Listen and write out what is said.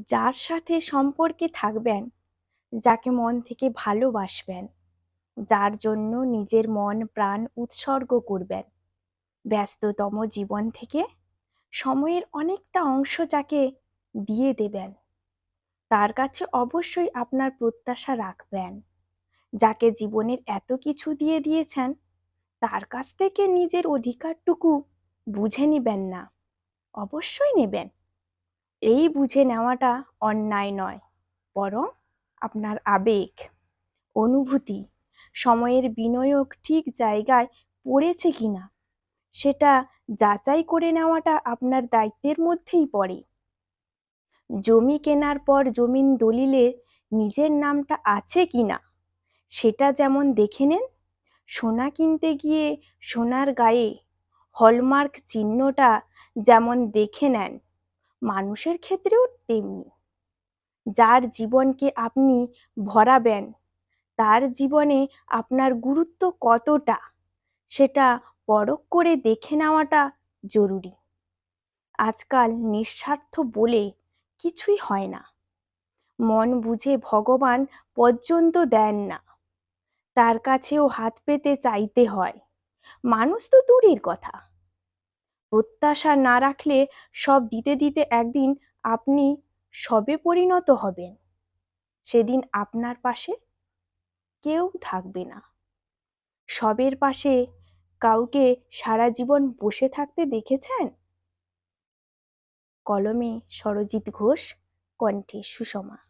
যার সাথে সম্পর্কে থাকবেন, যাকে মন থেকে ভালোবাসবেন, যার জন্য নিজের মন প্রাণ উৎসর্গ করবেন, ব্যস্ততম জীবন থেকে সময়ের অনেকটা অংশ যাকে দিয়ে দেবেন, তার কাছে অবশ্যই আপনার প্রত্যাশা রাখবেন। যাকে জীবনের এত কিছু দিয়ে দিয়েছেন, তার কাছ থেকে নিজের অধিকারটুকু বুঝে নিবেন না? অবশ্যই নেবেন। এই বুঝে নেওয়াটা অন্যায় নয়, বরং আপনার আবেগ, অনুভূতি, সময়ের বিনিয়োগ ঠিক জায়গায় পড়েছে কিনা সেটা যাচাই করে নেওয়াটা আপনার দায়িত্বের মধ্যেই পড়ে। জমি কেনার পর জমির দলিলে নিজের নামটা আছে কিনা সেটা যেমন দেখে নেন, সোনা কিনতে গিয়ে সোনার গায়ে হলমার্ক চিহ্নটা যেমন দেখে নেন, মানুষের ক্ষেত্রেও তেমনি। যার জীবনকে আপনি ভরাবেন, তার জীবনে আপনার গুরুত্ব কতটা সেটা পরখ করে দেখে নেওয়াটা জরুরি। আজকাল নিঃস্বার্থ বলে কিছুই হয় না। মন বুঝে ভগবান পর্যন্ত দেন না, তার কাছেও হাত পেতে চাইতে হয়। মানুষ তো দূরের কথা, প্রত্যাশা না রাখলে সব দিতে দিতে একদিন আপনি সবে পরিণত হবেন। সেদিন আপনার পাশে কেউ থাকবে না। সবের পাশে কাউকে সারা জীবন বসে থাকতে দেখেছেন? কলমে সরজিৎ ঘোষ, কণ্ঠে সুষমা।